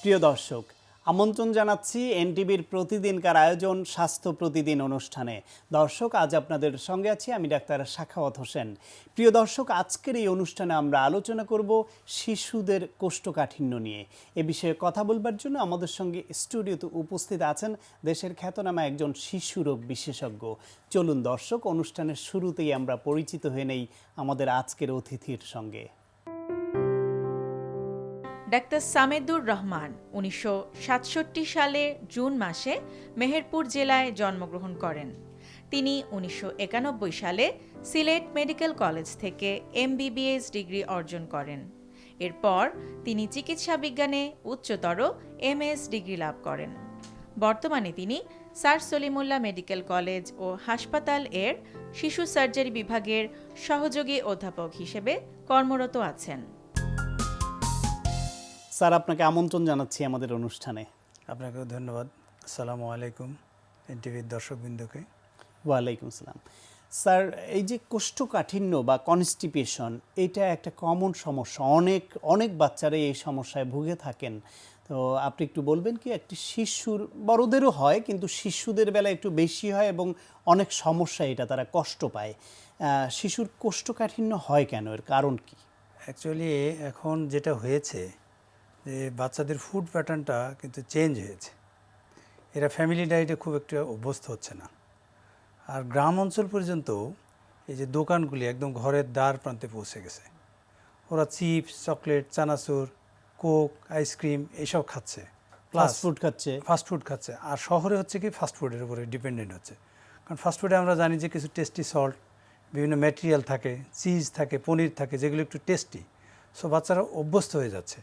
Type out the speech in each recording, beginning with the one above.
প্রিয় দর্শক, আমন্ত্রণ জানাচ্ছি এনটিভির প্রতিদিনকার আয়োজন স্বাস্থ্য প্রতিদিন অনুষ্ঠানে। দর্শক, আজ আপনাদের সঙ্গে আছি আমি ডাক্তার সাখাওয়াত হোসেন। প্রিয় দর্শক, আজকের এই অনুষ্ঠানে আমরা আলোচনা করব শিশুদের কোষ্ঠকাঠিন্য নিয়ে। এ বিষয়ে কথা বলবার জন্য আমাদের সঙ্গে স্টুডিওতে উপস্থিত আছেন দেশের খ্যাতনামা একজন শিশু রোগ বিশেষজ্ঞ। চলুন দর্শক, অনুষ্ঠানের শুরুতেই আমরা পরিচিত হয়ে নেই আমাদের আজকের অতিথির সঙ্গে। ডাক্তার সামেদুর রহমান ১৯৬৭ সালে জুন মাসে মেহেরপুর জেলায় জন্মগ্রহণ করেন। তিনি ১৯৯১ সালে সিলেট মেডিকেল কলেজ থেকে MBBS ডিগ্রি অর্জন করেন। এরপর তিনি চিকিৎসা বিজ্ঞানে উচ্চতর MS ডিগ্রি লাভ করেন। বর্তমানে তিনি স্যার সলিমুল্লাহ মেডিকেল কলেজ ও হাসপাতাল এর শিশু সার্জারি বিভাগের সহযোগী অধ্যাপক হিসেবে কর্মরত আছেন। স্যার, আপনাকে আমন্ত্রণ জানাচ্ছি আমাদের অনুষ্ঠানে। আপনাকেও ধন্যবাদ। আসসালামু আলাইকুম এনটিভির দর্শকবৃন্দকে। ওয়ালাইকুম আসসালাম। স্যার, এই যে কোষ্ঠকাঠিন্য বা কনস্টিপেশন, এটা একটা কমন সমস্যা। অনেক বাচ্চারাই এই সমস্যায় ভুগে থাকেন। তো আপনি একটু বলবেন কি, একটি শিশুর, বড়দেরও হয় কিন্তু শিশুদের বেলায় একটু বেশি হয় এবং অনেক সমস্যা, এটা তারা কষ্ট পায়। শিশুর কোষ্ঠকাঠিন্য হয় কেন, এর কারণ কি? অ্যাকচুয়ালি এখন যেটা হয়েছে যে বাচ্চাদের ফুড প্যাটার্নটা কিন্তু চেঞ্জ হয়েছে। এরা ফ্যামিলি ডায়েটে খুব একটা অভ্যস্ত হচ্ছে না। আর গ্রাম অঞ্চল পর্যন্ত এই যে দোকানগুলি একদম ঘরের দ্বার প্রান্তে পৌঁছে গেছে। ওরা চিপস, চকলেট, চানাচুর, কোক, আইসক্রিম এইসব খাচ্ছে, ফাস্টফুড খাচ্ছে। আর শহরে হচ্ছে কি ফাস্টফুডের উপরে ডিপেন্ডেন্ট হচ্ছে। কারণ ফাস্টফুডে আমরা জানি যে কিছু টেস্টি সল্ট, বিভিন্ন ম্যাটেরিয়াল থাকে, চিজ থাকে, পনির থাকে, যেগুলো একটু টেস্টি। সো বাচ্চারা অভ্যস্ত হয়ে যাচ্ছে।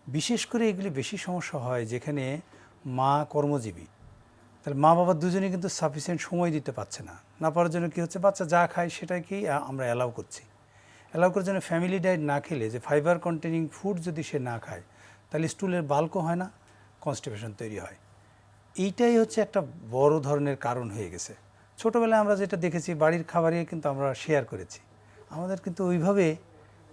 বিশেষ করে এগুলি বেশি সমস্যা হয় যেখানে মা কর্মজীবী। তাহলে মা বাবা দুজনেই কিন্তু সাফিসিয়েন্ট সময় দিতে পারছে না। না পারার জন্য কী হচ্ছে, বাচ্চা যা খায় সেটাকেই আমরা অ্যালাউ করছি। অ্যালাউ করার জন্য ফ্যামিলি ডায়েট না খেলে, যে ফাইবার কন্টেনিং ফুড যদি সে না খায়, তাহলে স্টুলের বাল্কও হয় না, কনস্টিপেশন তৈরি হয়। এইটাই হচ্ছে একটা বড় ধরনের কারণ হয়ে গেছে। ছোটোবেলায় আমরা যেটা দেখেছি, বাড়ির খাবারই কিন্তু আমরা শেয়ার করেছি। আমাদের কিন্তু ওইভাবে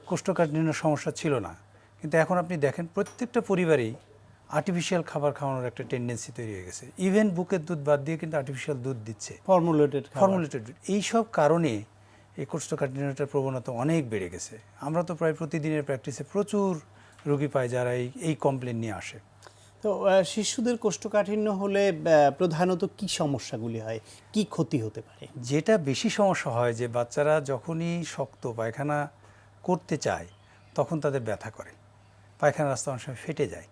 কোষ্ঠকাঠিন্যের সমস্যা ছিল না। কিন্তু এখন আপনি দেখেন প্রত্যেকটা পরিবারেই আর্টিফিশিয়াল খাবার খাওয়ানোর একটা টেন্ডেন্সি তৈরি হয়ে গেছে। ইভেন বুকের দুধ বাদ দিয়ে কিন্তু আর্টিফিশিয়াল দুধ দিচ্ছে, ফর্মুলেটেড দুধ। এইসব কারণে এই কোষ্ঠকাঠিন্যটার প্রবণতা অনেক বেড়ে গেছে। আমরা তো প্রায় প্রতিদিনের প্র্যাকটিসে প্রচুর রোগী পাই যারা এই কমপ্লেন নিয়ে আসে। তো শিশুদের কোষ্ঠকাঠিন্য হলে প্রধানত কি সমস্যাগুলি হয়, কি ক্ষতি হতে পারে? যেটা বেশি সমস্যা হয় যে বাচ্চারা যখনই শক্ত পায়খানা করতে চায় তখন তাদের ব্যথা করে, পায়খানা রাস্তা অনেক সময় ফেটে যায়।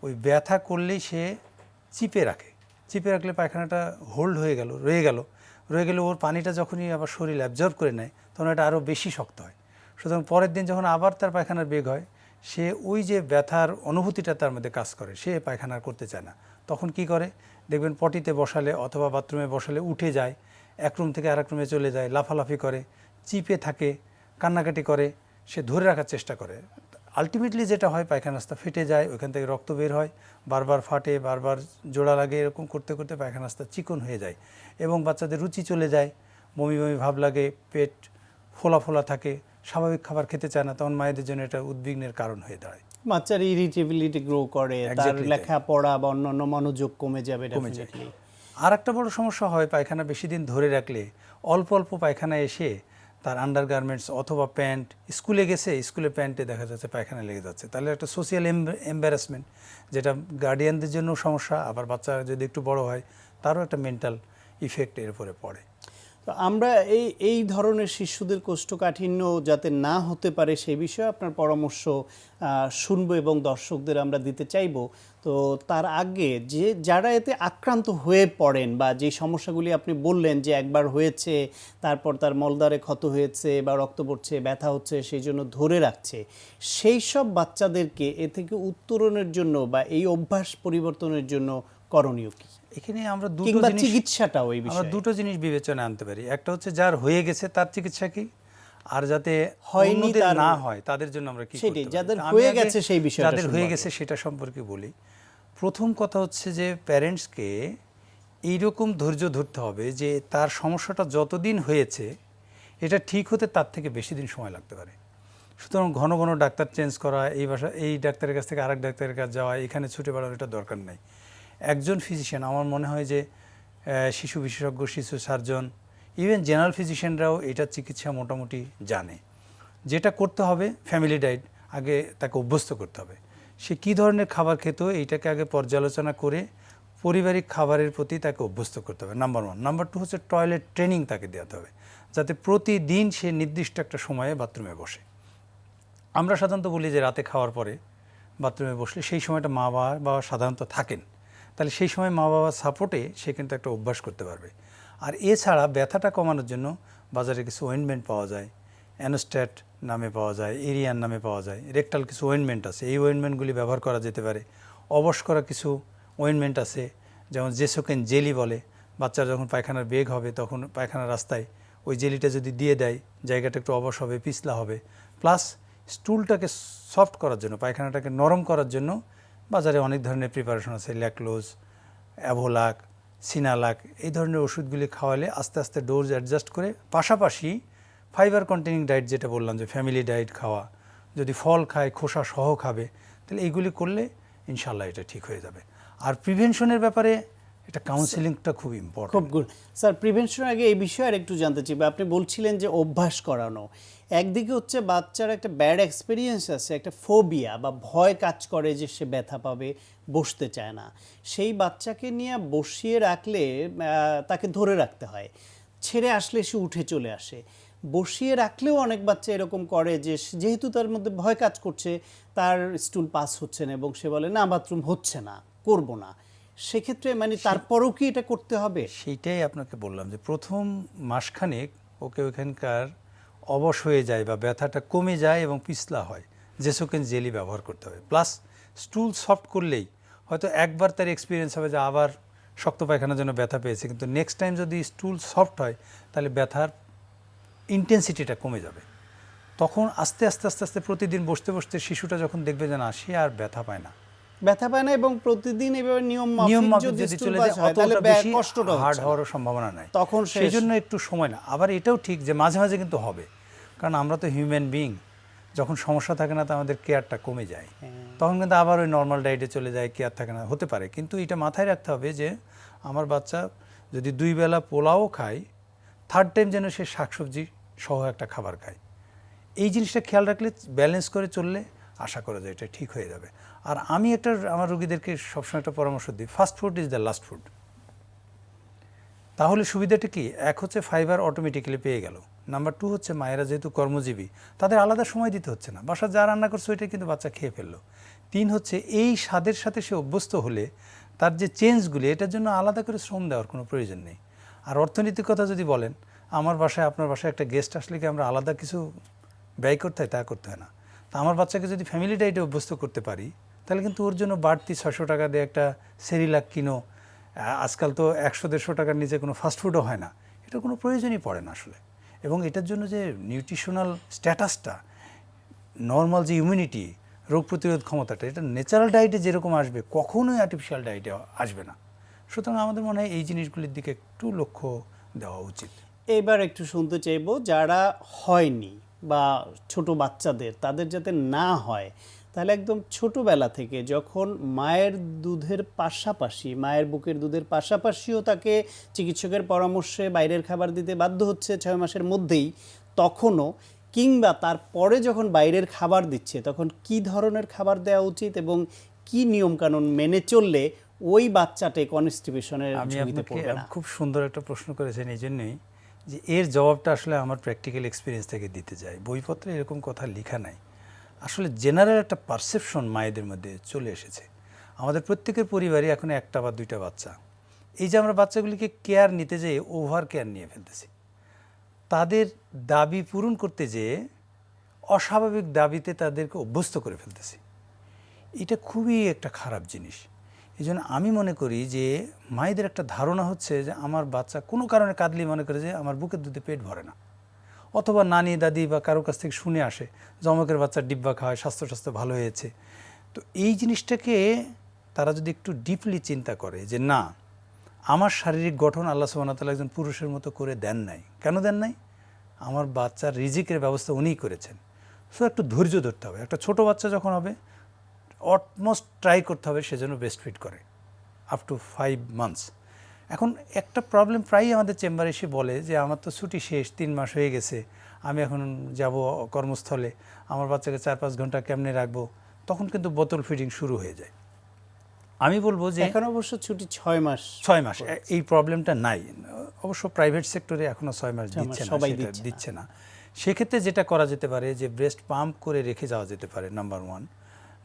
ওই ব্যথা করলেই সে চিপে রাখলে পায়খানাটা হোল্ড রয়ে গেলে ওর পানিটা যখনই আবার শরীর অ্যাবজর্ব করে নেয় তখন এটা আরও বেশি শক্ত হয়। সুতরাং পরের দিন যখন আবার তার পায়খানার বেগ হয়, সে ওই যে ব্যথার অনুভূতিটা তার মধ্যে কাজ করে, সে পায়খানা করতে চায় না। তখন কি করে দেখবেন, পটিতে বসালে অথবা বাথরুমে বসালে উঠে যায়, এক রুম থেকে আরেক রুমে চলে যায়, লাফালাফি করে, চিপে থাকে, কান্নাকাটি করে, সে ধরে রাখার চেষ্টা করে। আলটিমেটলি যেটা হয়, পায়খানা রাস্তা ফেটে যায়, ওইখান থেকে রক্ত বের হয়, বারবার ফাটে, বারবার জোড়া লাগে, এরকম করতে করতে পায়খানা রাস্তা চিকন হয়ে যায় এবং বাচ্চাদের রুচি চলে যায়, বমি বমি ভাব লাগে, পেট ফোলা থাকে, স্বাভাবিক খাবার খেতে চায় না। তখন মায়েদের জন্য এটা উদ্বিগ্নের কারণ হয়ে দাঁড়ায়। বাচ্চার ইরিটেবিলিটি গ্রো করে, তার লেখাপড়া বা অন্যান্য মনোযোগ কমে যাবে। আর একটা বড় সমস্যা হয়, পায়খানা বেশি দিন ধরে রাখলে অল্প অল্প পায়খানা এসে তার আন্ডারগার্মেন্টস অথবা প্যান্ট, স্কুলে গেছে, স্কুলে প্যান্টে দেখা যাচ্ছে পায়খানা লেগে যাচ্ছে। তাহলে একটা সোশিয়াল এম্বারাসমেন্ট, যেটা গার্ডিয়ানদের জন্য সমস্যা, আবার বাচ্চা যদি একটু বড় হয় তারও একটা মেন্টাল ইফেক্ট এর উপরে পড়ে। তো আমরা এই ধরনের শিশুদের কোষ্ঠকাঠিন্য যাতে না হতে পারে সেই বিষয়ে আপনার পরামর্শ শুনবো এবং দর্শকদের আমরা দিতে চাইব। তো তার আগে, যারা এতে আক্রান্ত হয়ে পড়েন বা যে সমস্যাগুলি আপনি বললেন যে একবার হয়েছে, তারপর তার মলদ্বারে ক্ষত হয়েছে বা রক্ত পড়ছে, ব্যথা হচ্ছে, সেই জন্য ধরে রাখছে, সেই সব বাচ্চাদেরকে এ থেকে উত্তরণের জন্য বা এই অভ্যাস পরিবর্তনের জন্য করণীয় কি? এখানে আমরা দুটো জিনিস বিবেচনায় আনতে পারি। একটা হচ্ছে যার হয়ে গেছে তার চিকিৎসা কি, আর যাতে হয়নি না হয় তাদের জন্য আমরা কি করতে পারি। যাদের হয়ে গেছে সেই বিষয়টা, যাদের হয়ে গেছে সেটা সম্পর্কে বলি। প্রথম কথা হচ্ছে যে প্যারেন্টসকে এইরকম ধৈর্য ধরতে হবে যে তার সমস্যাটা যতদিন হয়েছে এটা ঠিক হতে তার থেকে বেশি দিন সময় লাগতে পারে। সুতরাং ঘন ঘন ডাক্তার চেঞ্জ করা, এই ডাক্তারের কাছ থেকে আরেক ডাক্তারের কাছে যাওয়া, এখানে ছুটে বেড়ানোর এটা দরকার নেই। একজন ফিজিশিয়ান, আমার মনে হয় যে শিশু বিশেষজ্ঞ, শিশু সার্জন, ইভেন জেনারেল ফিজিশিয়ানরাও এটার চিকিৎসা মোটামুটি জানে। যেটা করতে হবে ফ্যামিলি ডায়েট আগে তাকে অভ্যস্ত করতে হবে। সে কী ধরনের খাবার খেত এইটাকে আগে পর্যালোচনা করে পারিবারিক খাবারের প্রতি তাকে অভ্যস্ত করতে হবে, নাম্বার 1। নাম্বার 2 হচ্ছে টয়লেট ট্রেনিং তাকে দেওয়াতে হবে, যাতে প্রতিদিন সে নির্দিষ্ট একটা সময়ে বাথরুমে বসে। আমরা সাধারণত বলি যে রাতে খাওয়ার পরে বাথরুমে বসলে সেই সময়টা মা বাবা সাধারণত থাকেন, তাহলে সেই সময় মা বাবার সাপোর্টে সে কিন্তু একটা অভ্যাস করতে পারবে। আর এছাড়া ব্যথাটা কমানোর জন্য বাজারে কিছু অয়েন্টমেন্ট পাওয়া যায়, অ্যানোস্ট্যাট নামে পাওয়া যায়, এরিয়ান নামে পাওয়া যায়, রেকটাল কিছু অয়েন্টমেন্ট আছে, এই অয়েন্টমেন্টগুলি ব্যবহার করা যেতে পারে। অবশ করা কিছু অয়েন্টমেন্ট আছে, যেমন জেসোকেন জেলি বলে, বাচ্চার যখন পায়খানার বেগ হবে তখন পায়খানার রাস্তায় ওই জেলিটা যদি দিয়ে দেয় জায়গাটা একটু অবশ হবে, পিছলা হবে। প্লাস স্টুলটাকে সফট করার জন্য, পায়খানাটাকে নরম করার জন্য বাজারে অনেক ধরনের প্রিপারেশন আছে, ল্যাকলোজ, অ্যাভোলাক, সিনালাক, এই ধরনের ওষুধগুলি খাওয়ালে আস্তে আস্তে ডোজ অ্যাডজাস্ট করে, পাশাপাশি ফাইবার কন্টেনিং ডায়েট যেটা বললাম যে ফ্যামিলি ডায়েট খাওয়া, যদি ফল খায় খোসা সহ খাবে, তাহলে এইগুলি করলে ইনশাল্লাহ এটা ঠিক হয়ে যাবে। আর প্রিভেনশনের ব্যাপারে এটা কাউন্সিলিংটা খুব ইম্পর্টেন্ট। খুব গুড স্যার। প্রিভেনশনের আগে এই বিষয়ে আর একটু জানতে চাই, আপনি বলছিলেন যে অভ্যাস করানো, একদিকে হচ্ছে বাচ্চার একটা ব্যাড এক্সপিরিয়েন্স আছে, একটা ফোবিয়া বা ভয় কাজ করে যে সে ব্যথা পাবে, বসতে চায় না। সেই বাচ্চাকে নিয়ে বসিয়ে রাখলে তাকে ধরে রাখতে হয়, ছেড়ে আসলে সে উঠে চলে আসে। বসিয়ে রাখলেও অনেক বাচ্চা এরকম করে যে যেহেতু তার মধ্যে ভয় কাজ করছে, তার স্টুল পাস হচ্ছে না এবং সে বলে না বাথরুম হচ্ছে না, করব না। সেক্ষেত্রে মানে তারপরেও কি এটা করতে হবে? সেইটাই আপনাকে বললাম যে প্রথম মাসখানেক ওকে ওইখানকার অবশ হয়ে যায় বা ব্যথাটা কমে যায় এবং পিছলা হয়, জেসোকেন জেলি ব্যবহার করতে হবে। প্লাস স্টুল সফট করলেই হয়তো একবার তার এক্সপিরিয়েন্স হবে যে আবার শক্ত পায়খানার জন্য ব্যথা পেয়েছে, কিন্তু নেক্সট টাইম যদি স্টুল সফট হয় তাহলে ব্যথার ইন্টেন্সিটিটা কমে যাবে। তখন আস্তে আস্তে আস্তে আস্তে প্রতিদিন বসতে বসতে শিশুটা যখন দেখবে যে না সে আর ব্যথা পায় না এবং প্রতিদিন এভাবে নিয়ম মাফিক যদি চলে যায় তাহলে কষ্টটা হার্ড হওয়ার সম্ভাবনা নাই, তখন সেই জন্য একটু সময় না। আবার এটাও ঠিক যে মাঝে মাঝে কিন্তু হবে, কারণ আমরা তো হিউম্যান বিইং, যখন সমস্যা থাকে না তো আমাদের কেয়ারটা কমে যায়, তখন কিন্তু আবার ওই নর্মাল ডায়েটে চলে যায়, কেয়ার থাকে না, হতে পারে। কিন্তু এটা মাথায় রাখতে হবে যে আমার বাচ্চা যদি 2 বেলা পোলাও খায়, থার্ড টাইম যেন সে শাকসবজি সহ একটা খাবার খায়। এই জিনিসটা খেয়াল রাখলে, ব্যালেন্স করে চললে আশা করা যায় এটা ঠিক হয়ে যাবে। আর আমি আমার রোগীদেরকে সবসময় একটা পরামর্শ দিই, first food is the last food. তাহলে সুবিধাটা কি? এক হচ্ছে ফাইবার অটোমেটিক্যালি পেয়ে গেল, নাম্বার 2 হচ্ছে মায়েরা যেহেতু কর্মজীবী তাদের আলাদা সময় দিতে হচ্ছে না, বাসা যা রান্না করছে ওইটা কিন্তু বাচ্চা খেয়ে ফেললো। 3 হচ্ছে এই স্বাদের সাথে সে অভ্যস্ত হলে তার যে চেঞ্জগুলি, এটার জন্য আলাদা করে শ্রম দেওয়ার কোনো প্রয়োজন নেই। আর অর্থনৈতিক কথা যদি বলেন, আমার বাসায় আপনার বাসায় একটা গেস্ট আসলে কি আমরা আলাদা কিছু ব্যয় করতে হয়? তা করতে হয় না। তা আমার বাচ্চাকে যদি ফ্যামিলি ডায়েটে অভ্যস্ত করতে পারি তাহলে কিন্তু ওর জন্য বাড়তি 600 টাকা দিয়ে একটা সেরিলাক কিনো, আজকাল তো 100-150 টাকার নিচে কোনো ফাস্টফুডও হয় না, এটার কোনো প্রয়োজনই পড়ে না আসলে। এবং এটার জন্য যে নিউট্রিশনাল স্ট্যাটাসটা, নর্মাল যে ইমিউনিটি, রোগ প্রতিরোধ ক্ষমতাটা, এটা ন্যাচারাল ডায়েটে যেরকম আসবে কখনোই আর্টিফিশিয়াল ডায়েটে আসবে না। সুতরাং আমাদের মনে হয় এই জিনিসগুলির দিকে একটু লক্ষ্য দেওয়া উচিত। এবার একটু শুনতে চাইবো, যারা হয়নি বা ছোট বাচ্চাদের, তাদের যাতে না হয়, তাহলে একদম ছোটবেলা থেকে যখন মায়ের দুধের পাশাপাশি, মায়ের বুকের দুধের পাশাপাশিও তাকে চিকিৎসকের পরামর্শে বাইরের খাবার দিতে বাধ্য হচ্ছে 6 মাসের মধ্যেই, তখনও কিংবা তারপরে যখন বাইরের খাবার দিচ্ছে তখন কি ধরনের খাবার দেওয়া উচিত এবং কি নিয়মকানুন মেনে চললে ওই বাচ্চাটা কনস্টিপেশনের ঝুঁকিতে পড়বে না? খুব সুন্দর একটা প্রশ্ন করেছেন, এই জন্যই যে এর জবাবটা আসলে আমার প্র্যাকটিক্যাল এক্সপিরিয়েন্স থেকে দিতে যাই। বইপত্রে এরকম কথা লেখা নাই, আসলে জেনারেল একটা পারসেপশন মায়েদের মধ্যে চলে এসেছে। আমাদের প্রত্যেকের পরিবারে এখন 1টা বা 2টা বাচ্চা, এই যে আমরা বাচ্চাগুলিকে কেয়ার নিতে যেয়ে ওভার কেয়ার নিয়ে ফেলতেছি, তাদের দাবি পূরণ করতে যেয়ে অস্বাভাবিক দাবিতে তাদেরকে অভ্যস্ত করে ফেলতেছি। এটা খুবই একটা খারাপ জিনিস। এই জন্য আমি মনে করি যে মায়েদের একটা ধারণা হচ্ছে যে আমার বাচ্চা কোনো কারণে কাঁদলি মনে করে যে আমার বুকের দুধে পেট ভরে না, অথবা নানি দাদি বা কারোর কাছ থেকে শুনে আসে যে অমুকের বাচ্চার ডিব্বা খাওয়ায় স্বাস্থ্য ভালো হয়েছে। তো এই জিনিসটাকে তারা যদি একটু ডিপলি চিন্তা করে যে না, আমার শারীরিক গঠন আল্লাহ সুবহানাহু ওয়া তাআলা একজন পুরুষের মতো করে দেন নাই। কেন দেন নাই? আমার বাচ্চার রিজিকের ব্যবস্থা উনিই করেছেন। সো একটু ধৈর্য ধরতে হবে। একটা ছোট বাচ্চা যখন হবে অলমোস্ট ট্রাই করতে হবে সেজন্য ব্রেস্ট ফিড করে আপ টু 5 মান্থস। এখন একটা প্রবলেম প্রায়ই আমাদের চেম্বারে এসে বলে যে আমার তো ছুটি শেষ, 3 মাস হয়ে গেছে, আমি এখন যাব কর্মস্থলে, আমার বাচ্চাকে 4-5 ঘন্টা কেমনে রাখবো, তখন কিন্তু বোতল ফিডিং শুরু হয়ে যায়। আমি বলবো যে এখন অবশ্য ছুটি 6 মাস। 6 মাস এই প্রবলেমটা নাই। অবশ্য প্রাইভেট সেক্টরে এখনো 6 মাস 6 মাস দিচ্ছে না, সবাই সেটা দিচ্ছে না। দিচ্ছে না। সেক্ষেত্রে যেটা করা যেতে পারে যে ব্রেস্ট পাম্প করে রেখে যাওয়া যেতে পারে, নাম্বার 1।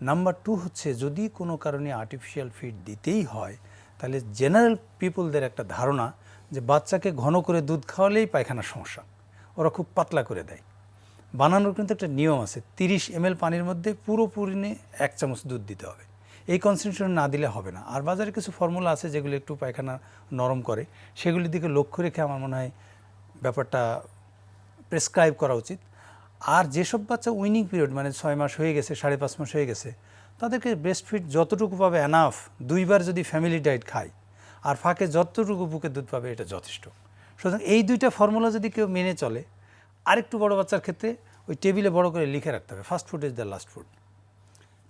নাম্বার 2 হচ্ছে যদি কোনো কারণে আর্টিফিশিয়াল ফিড দিতেই হয়, তাহলে জেনারেল পিপলদের একটা ধারণা যে বাচ্চাকে ঘন করে দুধ খাওয়ালেই পায়খানার সমস্যা, ওরা খুব পাতলা করে দেয়। বানানোর কিন্তু একটা নিয়ম আছে, 30 ml পানির মধ্যে পুরোপুরি 1 চামচ দুধ দিতে হবে। এই কনসেন্ট্রেশন না দিলে হবে না। আর বাজারে কিছু ফর্মুলা আছে যেগুলো একটু পায়খানা নরম করে, সেগুলির দিকে লক্ষ্য রেখে আমার মনে হয় ব্যাপারটা প্রেসক্রাইব করা উচিত। আর যেসব বাচ্চা উইনিং পিরিয়ড মানে 6 মাস হয়ে গেছে, 5.5 মাস হয়ে গেছে, তাদেরকে ব্রেস্ট ফিড যতটুকু পাবে এনাফ, 2 বার যদি ফ্যামিলি ডায়েট খায় আর ফাঁকে যতটুকু বুকের দুধ পাবে এটা যথেষ্ট। সুতরাং এই 2টা ফর্মুলা যদি কেউ মেনে চলে, আরেকটু বড় বাচ্চার ক্ষেত্রে ওই টেবিলে বড় করে লিখে রাখতে হবে first food is the last food.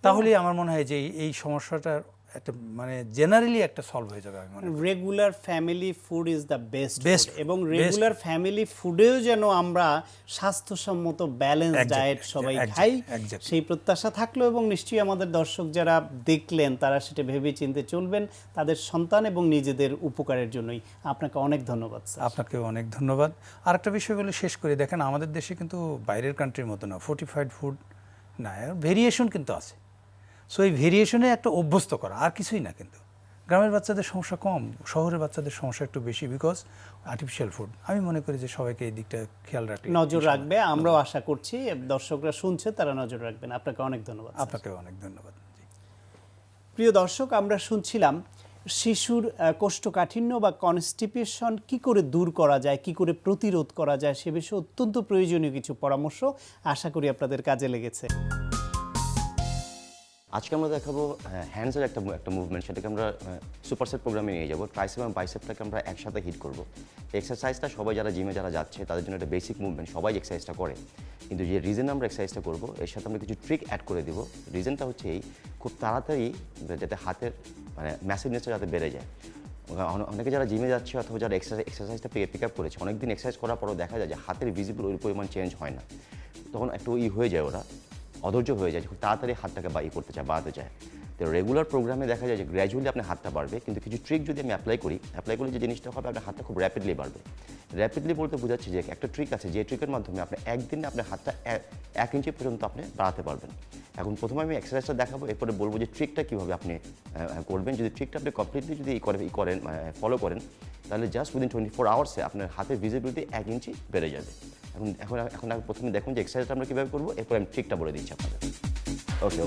তাহলেই আমার মনে হয় যে এই সমস্যাটার একটা মানে জেনারেলি একটা সলভ হয়ে যাবে। আমি মনে করি regular family food is the best Best এবং food, রেগুলার ফ্যামিলি ফুডেও যেন আমরা স্বাস্থ্যসম্মত ব্যালেন্স Exactly, ডায়েট সবাই exactly, খাই, exactly. সেই প্রত্যাশা থাকলো। এবং নিশ্চয়ই আমাদের দর্শক যারা দেখলেন তারা সেটা ভেবে চিন্তে চলবেন তাদের সন্তান এবং নিজেদের উপকারের জন্যই। আপনাকে অনেক ধন্যবাদ স্যার। আপনাকেও অনেক ধন্যবাদ। আর একটা বিষয় বলে শেষ করে, দেখেন আমাদের দেশে কিন্তু বাইরের কান্ট্রির মতো না, ফোর্টিফাইড ফুড না, ভেরিয়েশন কিন্তু আছে। সো এই ভেরিয়েশনে একটা অভ্যস্ত করা, আর কিছুই না। কিন্তু গ্রামের বাচ্চাদের সমস্যা কম, শহরের বাচ্চাদের সমস্যা একটু বেশি, বিকজ আর্টিফিশিয়াল ফুড। আমি মনে করি যে সবাইকে এই দিকটা খেয়াল রাখলে নজর রাখবে, আমরাও আশা করছি দর্শকরা শুনছে তারা নজর রাখবেন। আপনাকে অনেক ধন্যবাদ স্যার। আপনাকেও অনেক ধন্যবাদ। প্রিয় দর্শক, আমরা শুনছিলাম শিশুর কোষ্ঠকাঠিন্য বা কনস্টিপেশন কি করে দূর করা যায়, কি করে প্রতিরোধ করা যায়, সে বিষয়ে অত্যন্ত প্রয়োজনীয় কিছু পরামর্শ। আশা করি আপনাদের কাজে লেগেছে। আজকে আমরা দেখাবো হ্যান্ডসের একটা মুভমেন্ট, সেটাকে আমরা সুপারসেট প্রোগ্রামে নিয়ে যাবো। ট্রাইসেপ এবং বাইসেপটাকে আমরা একসাথে হিট করবো। এক্সারসাইজটা সবাই যারা জিমে যারা যাচ্ছে তাদের জন্য একটা বেসিক মুভমেন্ট, সবাই এক্সারসাইজটা করে। কিন্তু যে রিজনে আমরা এক্সারসাইজটা করবো এর সাথে আমরা কিছু ট্রিক অ্যাড করে দিব। রিজনটা হচ্ছে এই, খুব তাড়াতাড়ি যাতে হাতের মানে ম্যাসিভনেসটা যাতে বেড়ে যায়। অনেকে যারা জিমে যাচ্ছে অথবা যারা এক্সারসাইজটা পিক আপ করেছে, অনেকদিন এক্সারসাইজ করার পরও দেখা যায় যে হাতের ভিজিবল ওই পরিমাণ চেঞ্জ হয় না, তখন একটু হয়ে যায়, ওরা অধৈর্য হয়ে যায়, খুব তাড়াতাড়ি হাতটাকে করতে চায়, বাড়াতে চায়। তো রেগুলার প্রোগ্রামে দেখা যায় যে গ্র্যাজুয়ালি আপনার হাতটা বাড়বে, কিন্তু কিছু ট্রিক যদি আমি অ্যাপ্লাই করি যে জিনিসটা হবে আপনার হাতটা খুব র্যাপিডলি বাড়বে। র্যাপিডলি বলতে বোঝাচ্ছে যে একটা ট্রিক আছে, যে ট্রিকের মাধ্যমে আপনি একদিনে আপনার হাতটা 1 ইঞ্চি পর্যন্ত আপনি বাড়াতে পারবেন। এখন প্রথমে আমি এক্সারসাইজটা দেখাবো, এরপরে বলবো যে ট্রিকটা কীভাবে আপনি করবেন। যদি ট্রিকটা আপনি কমপ্লিটলি যদি করেন ফলো করেন, তাহলে জাস্ট উইদিন 24 আওয়ার্সে আপনার হাতের ভিজিবিলিটি 1 ইঞ্চি বেড়ে যাবে। এখন প্রথমে দেখুন যে এক্সারসাইজটা আমরা কীভাবে করবো, এরপর আমি ট্রিকটা বলে দিচ্ছি আপনাদের। ওকে।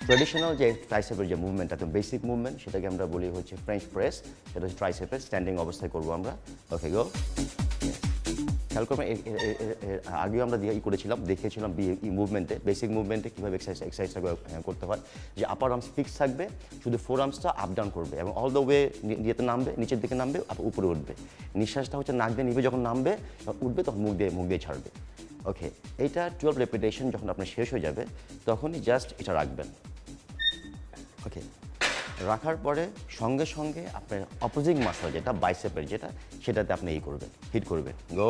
ট্রেডিশনাল যে ট্রাইসেপের যে মুভমেন্টটা, তো বেসিক মুভমেন্ট, সেটাকে আমরা বলি হচ্ছে ফ্রেঞ্চ প্রেস। সেটা হচ্ছে ট্রাইসেপের স্ট্যান্ডিং অবস্থায় করবো আমরা। ওকে, গো। খেয়াল করবেন, আগেও আমরা দেখিয়েছিলাম এই মুভমেন্টে, বেসিক মুভমেন্টে কীভাবে এক্সারসাইজটা করতে হয়। যে আপার আর্মস ফিক্স থাকবে, শুধু 4 আর্মসটা আপ ডাউন করবে এবং অল দ্য ওয়ে নামবে, নিচের দিকে নামবে, উপরে উঠবে। নিঃশ্বাসটা হচ্ছে নাক দিয়ে নিবে, যখন নামবে উঠবে তখন মুখ দিয়ে ছাড়বে। ওকে, এইটা 12 রেপিটেশন যখন আপনার শেষ হয়ে যাবে তখনই জাস্ট এটা রাখবেন। ওকে, রাখার পরে সঙ্গে সঙ্গে আপনার অপোজিং মাসল যেটা বাইসেপের সেটাতে আপনি হিট করবেন। গো।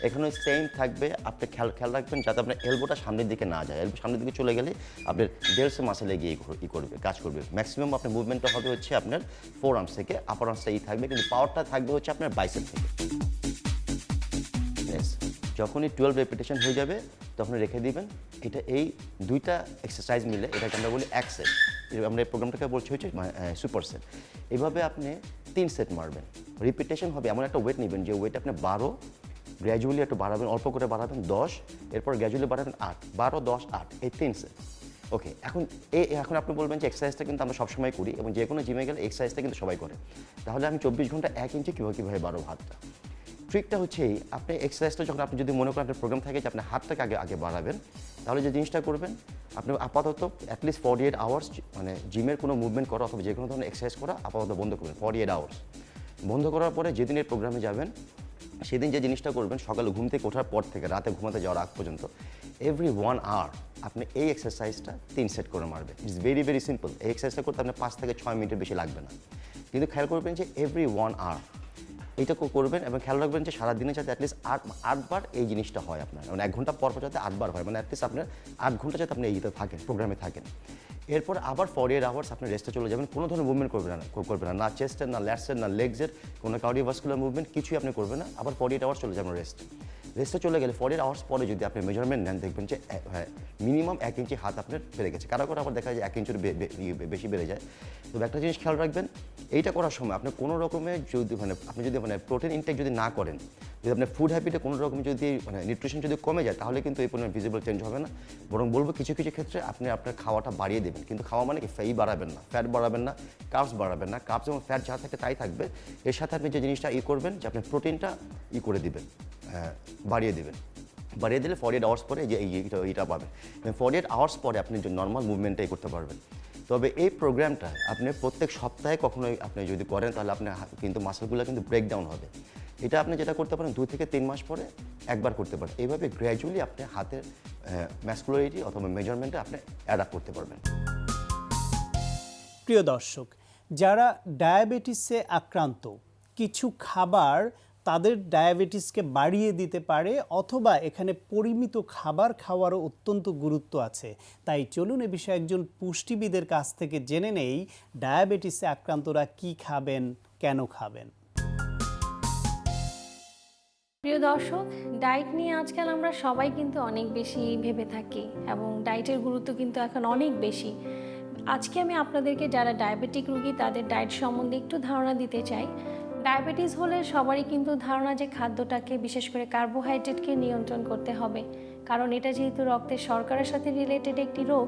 এখানে সেম থাকবে, আপনি খেয়াল রাখবেন যাতে আপনার এলবোটা সামনের দিকে না যায়। এলবো সামনের দিকে চলে গেলে আপনার ডেলসে মাসেলে গিয়ে কাজ করবে। ম্যাক্সিমাম আপনার মুভমেন্টটা হবে হচ্ছে আপনার 4 আর্মস থেকে, আপার আর্মসটা থাকবে, কিন্তু পাওয়ারটা থাকবে হচ্ছে আপনার বাইসেপ থেকে। যখনই 12 রেপিটেশন হয়ে যাবে তখন রেখে দিবেন। এটা এই 2টা এক্সারসাইজ মিলে এটাকে আমরা বলি 1 সেট। আমরা এই প্রোগ্রামটাকে বলছি হচ্ছে সুপার সেট। এভাবে আপনি 3 সেট মারবেন। রিপিটেশন হবে এমন একটা ওয়েট নেবেন যে ওয়েট আপনি 12, গ্র্যাজুয়ালি একটু বাড়াবেন, অল্প করে বাড়াবেন 10, এরপর গ্র্যাজুয়ালি বাড়াবেন 8, 12, 10, 8, এই 3 সেট। ওকে, এখন আপনি বলবেন যে এক্সারসাইজটা কিন্তু আমরা সবসময় করি এবং যে কোনো জিমে গেলে এক্সারসাইজটা কিন্তু সবাই করে, তাহলে আমি 24 ঘন্টা 1 ইঞ্চি কীভাবে বাড়াবো হাতটা। ট্রিকটা হচ্ছে এই, আপনি এক্সারসাইজটা যখন আপনি যদি মনে করেন আপনার প্রোগ্রাম থাকে যে আপনি হাতটাকে আগে বাড়াবেন, তাহলে যে জিনিসটা করবেন, আপনি আপাতত অ্যাটলিস্ট 48 আওয়ার্স মানে জিমের কোনো মুভমেন্ট করা অথবা যে কোনো ধরনের এক্সারসাইজ করা আপাতত বন্ধ করবেন। 48 আওয়ার্স বন্ধ করার পরে যেদিন এই প্রোগ্রামে যাবেন সেদিন যে জিনিসটা করবেন, সকালে ঘুম থেকে ওঠার পর থেকে রাতে ঘুমাতে যাওয়ার আগ পর্যন্ত এভরি 1 আওয়ার আপনি এই এক্সারসাইজটা 3 সেট করে মারবেন। It's very very simple. এই এক্সারসাইজটা করতে আপনার 5 থেকে 6 মিনিটের বেশি লাগবে না, কিন্তু খেয়াল করবেন যে এভরি 1 আওয়ার এইটা করবেন এবং খেয়াল রাখবেন যে সারাদিনে যাতে অ্যাটলিস্ট 8 বার এই জিনিসটা হয় আপনার, মানে 1 ঘন্টা পর পর যাতে 8 বার হয়, মানে অ্যাটলিস্ট আপনার 8 ঘন্টা যাতে আপনি এইতে থাকেন, প্রোগ্রামে থাকেন। এরপর আবার 48 আওয়ার্স আপনি রেস্টে চলে যাবেন, কোনো ধরনের মুভমেন্ট করবেন না, না চেস্টের, না ল্যাটসের, না লেগসের, কোনো কার্ডিওভাস্কুলার মুভমেন্ট কিছুই আপনি করবেন না। আবার 48 আওয়ার্স চলে যাবেন রেস্টে চলে গেলে 48 আওয়ার্স পরে যদি আপনি মেজারমেন্ট নেন, দেখবেন যে মিনিমাম 1 ইঞ্চি হাত আপনার বেড়ে গেছে। কারো আবার দেখা যায় 1 ইঞ্চির বেশি বেড়ে যায়। তো একটা জিনিস খেয়াল রাখবেন, এইটা করার সময় আপনি কোনো রকমের যদি আপনি যদি প্রোটিন ইনটেক যদি না করেন, যদি আপনার ফুড হ্যাবিটে কোনো রকম যদি নিউট্রিশন যদি কমে যায়, তাহলে কিন্তু এই পরিমাণ ভিজিবল চেঞ্জ হবে না। বরং বলবো কিছু কিছু ক্ষেত্রে আপনি আপনার খাওয়াটা বাড়িয়ে দেবেন, কিন্তু খাওয়া মানে কি বাড়াবেন না, ফ্যাট বাড়াবেন না, কার্বস বাড়াবেন না। কার্বস এবং ফ্যাট যা থাকে তাই থাকবে। এর সাথে আপনি যে জিনিসটা করবেন যে আপনি প্রোটিনটা করে দিবেন, বাড়িয়ে দেবেন। বাড়িয়ে দিলে 48 আওয়ার্স পরে যে এইটা পাবেন। 48 আওয়ার্স পরে আপনি যে নর্মাল মুভমেন্টটাই করতে পারবেন। তবে এই প্রোগ্রামটা আপনি প্রত্যেক সপ্তাহে কখনোই আপনি যদি করেন, তাহলে আপনার কিন্তু মাসলগুলো কিন্তু ব্রেকডাউন হবে। এটা আপনি যেটা করতে পারেন 2 থেকে 3 মাস পরে একবার করতে পারেন। এইভাবে গ্র্যাজুয়ালি আপনি হাতের ম্যাসকুলারিটি অথবা মেজারমেন্টে আপনি অ্যাডাপ্ট করতে পারবেন। প্রিয় দর্শক, যারা ডায়াবেটিসে আক্রান্ত, কিছু খাবার তাদের ডায়াবেটিসকে বাড়িয়ে দিতে পারে, অথবা এখানে পরিমিত খাবার খাওয়ারও অত্যন্ত গুরুত্ব আছে। তাই চলুন এ বিষয়ে একজন পুষ্টিবিদের কাছ থেকে জেনে নেই ডায়াবেটিসে আক্রান্তরা কি খাবেন, কেন খাবেন। প্রিয় দর্শক, ডায়েট নিয়ে আজকাল আমরা সবাই কিন্তু অনেক বেশি ভেবে থাকি এবং ডায়েটের গুরুত্ব কিন্তু এখন অনেক বেশি। আজকে আমি আপনাদেরকে যারা ডায়াবেটিক রোগী তাদের ডায়েট সম্বন্ধে একটু ধারণা দিতে চাই। ডায়াবেটিস হলে সবারই কিন্তু ধারণা যে খাদ্যটাকে, বিশেষ করে কার্বোহাইড্রেটকে নিয়ন্ত্রণ করতে হবে, কারণ এটা যেহেতু রক্তের শর্করার সাথে রিলেটেড একটি রোগ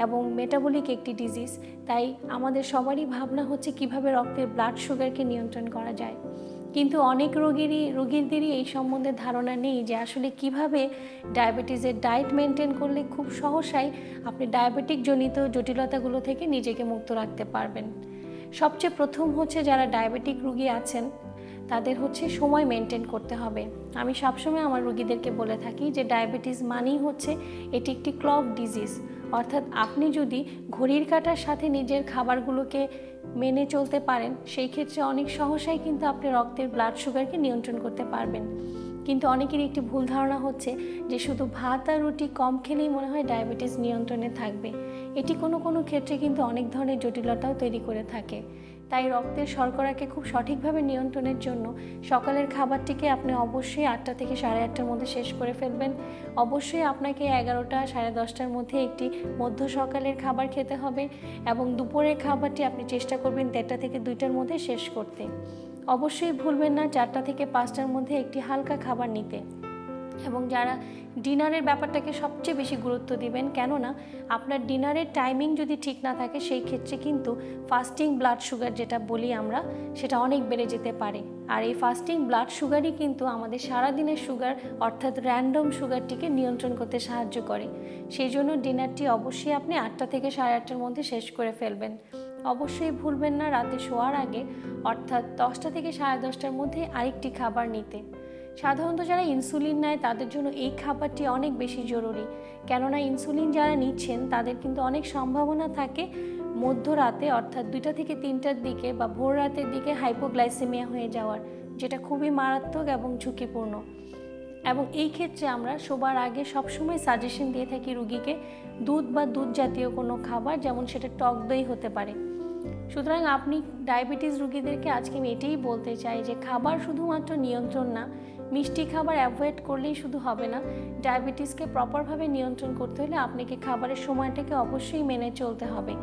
এবং মেটাবলিক একটি ডিজিজ, তাই আমাদের সবারই ভাবনা হচ্ছে কিভাবে রক্তের ব্লাড সুগারকে নিয়ন্ত্রণ করা যায়। কিন্তু অনেক রোগীদেরই এই সম্বন্ধে ধারণা নেই যে আসলে কিভাবে ডায়াবেটিসের ডায়েট মেনটেন করলে খুব সহসাই আপনি ডায়াবেটিক জনিত জটিলতাগুলো থেকে নিজেকে মুক্ত রাখতে পারবেন। সবচেয়ে প্রথম হচ্ছে যারা ডায়াবেটিক রোগী আছেন তাদের হচ্ছে সময় মেনটেন করতে হবে। আমি সবসময় আমার রোগীদেরকে বলে থাকি যে ডায়াবেটিস মানেই হচ্ছে এটি একটি ক্লক ডিজিজ, অর্থাৎ আপনি যদি ঘড়ির কাঁটার সাথে নিজের খাবারগুলোকে মেনে চলতে পারেন, সেই ক্ষেত্রে অনেক সহসাই কিন্তু আপনি রক্তের ব্লাড সুগারকে নিয়ন্ত্রণ করতে পারবেন। কিন্তু অনেকেরই একটি ভুল ধারণা হচ্ছে যে শুধু ভাত আর রুটি কম খেলেই মনে হয় ডায়াবেটিস নিয়ন্ত্রণে থাকবে। এটি কোনো কোনো ক্ষেত্রে কিন্তু অনেক ধরনের জটিলতাও তৈরি করে থাকে। তাই রক্তের শর্করাকে খুব সঠিকভাবে নিয়ন্ত্রণের জন্য সকালের খাবারটিকে আপনি অবশ্যই 8টা থেকে 8:30টার মধ্যে শেষ করে ফেলবেন। অবশ্যই আপনাকে 11টা 10:30টার মধ্যে একটি মধ্য সকালের খাবার খেতে হবে এবং দুপুরের খাবারটি আপনি চেষ্টা করবেন 1:30টা থেকে 2টার মধ্যে শেষ করতে। অবশ্যই ভুলবেন না 4টা থেকে 5টার মধ্যে একটি হালকা খাবার নিতে। এবং যারা ডিনারের ব্যাপারটাকে সবচেয়ে বেশি গুরুত্ব দিবেন, কেননা আপনার ডিনারের টাইমিং যদি ঠিক না থাকে সেই ক্ষেত্রে কিন্তু ফাস্টিং ব্লাড সুগার যেটা বলি আমরা, সেটা অনেক বেড়ে যেতে পারে। আর এই ফাস্টিং ব্লাড সুগারই কিন্তু আমাদের সারাদিনের সুগার অর্থাৎ র্যান্ডম সুগারটিকে নিয়ন্ত্রণ করতে সাহায্য করে। সেই জন্য ডিনারটি অবশ্যই আপনি 8টা থেকে 8:30টার মধ্যে শেষ করে ফেলবেন। অবশ্যই ভুলবেন না রাতে শোয়ার আগে অর্থাৎ 10টা থেকে 10:30টার মধ্যে আরেকটি খাবার নিতে। সাধারণত যারা ইনসুলিন নেয় তাদের জন্য এই খাবারটি অনেক বেশি জরুরি, কেননা ইনসুলিন যারা নিচ্ছেন তাদের কিন্তু অনেক সম্ভাবনা থাকে মধ্যরাতে অর্থাৎ 2টা থেকে 3টার দিকে বা ভোর রাতের দিকে হাইপোগ্লাইসেমিয়া হয়ে যাওয়ার, যেটা খুবই মারাত্মক এবং ঝুঁকিপূর্ণ। এবং এই ক্ষেত্রে আমরা শোবার আগে সবসময় সাজেশন দিয়ে থাকি রুগীকে দুধ বা দুধ জাতীয় কোনো খাবার, যেমন সেটা টক দই হতে পারে। সুতরাং আপনি ডায়াবেটিস রুগীদেরকে আজকে আমি এটাই বলতে চাই যে খাবার শুধুমাত্র নিয়ন্ত্রণ না, মিষ্টি খাবার অ্যাভয়েড করলেই শুধু হবে না। ডায়াবেটিসকে প্রপারভাবে নিয়ন্ত্রণ করতে হলে আপনাকে খাবারের সময়টাকে অবশ্যই মেনে চলতে হবে।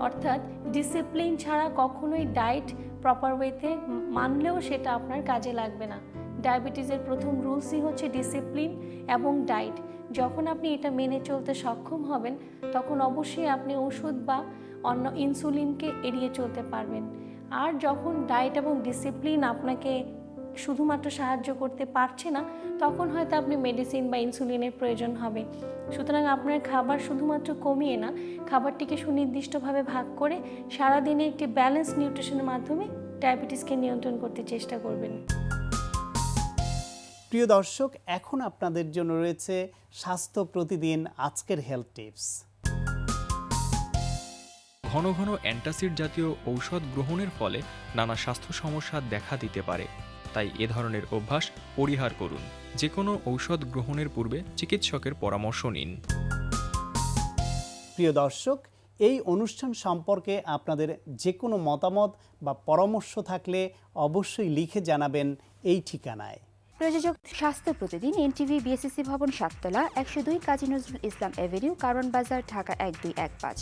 অর্থাৎ ডিসিপ্লিন ছাড়া কখনোই ডায়েট প্রপার ওয়েতে মানলেও সেটা আপনার কাজে লাগবে না। ডায়াবেটিসের প্রথম রুলসই হচ্ছে ডিসিপ্লিন এবং ডায়েট। যখন আপনি এটা মেনে চলতে সক্ষম হবেন তখন অবশ্যই আপনি ওষুধ বা অন্য ইনসুলিনকে এড়িয়ে চলতে পারবেন। আর যখন ডায়েট এবং ডিসিপ্লিন আপনাকে শুধুমাত্র সাহায্য করতে পারছে না, তখন হয়তো আপনি মেডিসিন বা ইনসুলিনের প্রয়োজন হবে। সুতরাং আপনার খাবার শুধুমাত্র কমিয়ে না, খাবারটিকে সুনির্দিষ্টভাবে ভাগ করে সারাদিনে একটি ব্যালেন্স নিউট্রিশনের মাধ্যমে ডায়াবেটিসকে নিয়ন্ত্রণ করতে চেষ্টা করবেন। প্রিয় দর্শক, এখন আপনাদের জন্য রয়েছে স্বাস্থ্য প্রতিদিন আজকের হেলথ টিপস। ঘন ঘন অ্যান্টাসিড জাতীয় ঔষধ গ্রহণের ফলে নানা স্বাস্থ্য সমস্যা দেখা দিতে পারে, তাই এ ধরনের অভ্যাস পরিহার করুন। যে কোনো ঔষধ গ্রহণের পূর্বে চিকিৎসকের পরামর্শ নিন। প্রিয় দর্শক, এই অনুষ্ঠান সম্পর্কে আপনাদের যে কোনো মতামত বা পরামর্শ থাকলে অবশ্যই লিখে জানাবেন এই ঠিকানায়। প্রযোজক স্বাস্থ্য প্রতিদিন, এনটিভি, বিএসসি ভবন, 7 তলা, 102 কাজী নজরুল ইসলাম এভিনিউ, কারণ বাজার, ঢাকা 1215।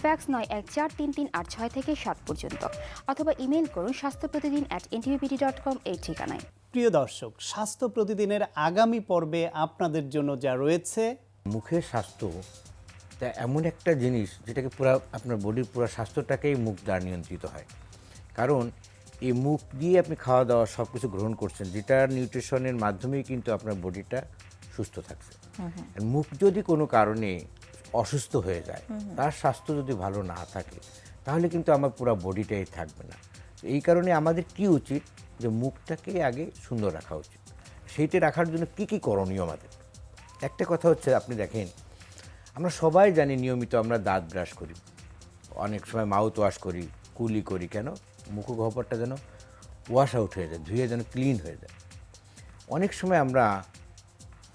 ফ্যাক্স 914338 থেকে 7 পর্যন্ত, অথবা ইমেইল করুন স্বাস্থ্যপ্রতিদিন@ntvpt.com এই ঠিকানায়। প্রিয় দর্শক, স্বাস্থ্য প্রতিদিনের আগামী পর্বে আপনাদের জন্য যা রয়েছে, মুখের স্বাস্থ্য তা এমন একটা জিনিস যেটাকে পুরো আপনার বডির পুরো স্বাস্থ্যটাকেই মুখ দ্বারা নিয়ন্ত্রিত হয়। কারণ এই মুখ দিয়ে আপনি খাওয়া দাওয়া সব কিছু গ্রহণ করছেন, যেটার নিউট্রিশনের মাধ্যমেই কিন্তু আপনার বডিটা সুস্থ থাকছে। আর মুখ যদি কোনো কারণে অসুস্থ হয়ে যায়, তার স্বাস্থ্য যদি ভালো না থাকে, তাহলে কিন্তু আমার পুরো বডিটাই থাকবে না। এই কারণে আমাদের কি উচিত, যে মুখটাকে আগে সুন্দর রাখা উচিত। সেইটা রাখার জন্য কি কি করণীয় আমাদের? একটা কথা হচ্ছে, আপনি দেখেন আমরা সবাই জানি নিয়মিত আমরা দাঁত ব্রাশ করি, অনেক সময় মাউথ ওয়াশ করি, কুলি করি। কেন? মুখগহ্বরটা যেন ওয়াশ আউট হয়ে যায়, ধুয়ে যেন ক্লিন হয়ে যায়। অনেক সময় আমরা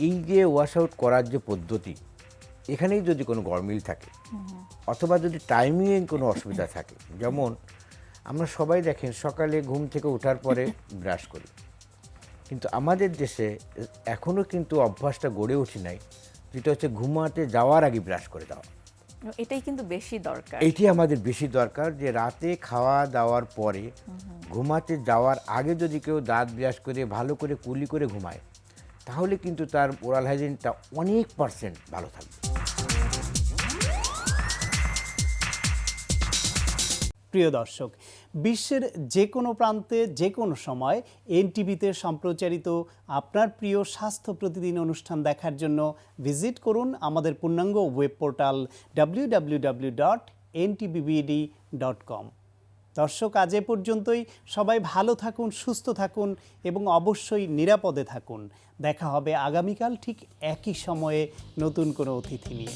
এই যে ওয়াশ আউট করার যে পদ্ধতি, এখানেই যদি কোনো গরমিল থাকে অথবা যদি টাইমিংয়ে কোনো অসুবিধা থাকে, যেমন আমরা সবাই দেখেন সকালে ঘুম থেকে ওঠার পরে ব্রাশ করি, কিন্তু আমাদের দেশে এখনও কিন্তু অভ্যাসটা গড়ে ওঠে নাই, যেটা হচ্ছে ঘুমাতে যাওয়ার আগে ব্রাশ করে দেওয়া। এটাই কিন্তু বেশি দরকার। এইটি আমাদের বেশি দরকার, যে রাতে খাওয়া দাওয়ার পরে ঘুমাতে যাওয়ার আগে যদি কেউ দাঁত ব্রাশ করে ভালো করে কুলি করে ঘুমায়, তাহলে কিন্তু তার ওরাল হাইজিনটা অনেক % ভালো থাকবে। প্রিয় দর্শক, বিশ্বের যে কোনো প্রান্তে যে কোনো সময় এনটিভিতে সম্প্রচারিত আপনার প্রিয় স্বাস্থ্য প্রতিদিন অনুষ্ঠান দেখার জন্য ভিজিট করুন আমাদের পূর্ণাঙ্গ ওয়েব পোর্টাল www.ntvbd.com। দর্শক, আজ এ পর্যন্তই। সবাই ভালো থাকুন, সুস্থ থাকুন এবং অবশ্যই নিরাপদে থাকুন। দেখা হবে আগামীকাল ঠিক একই সময়ে নতুন কোনো অতিথি নিয়ে।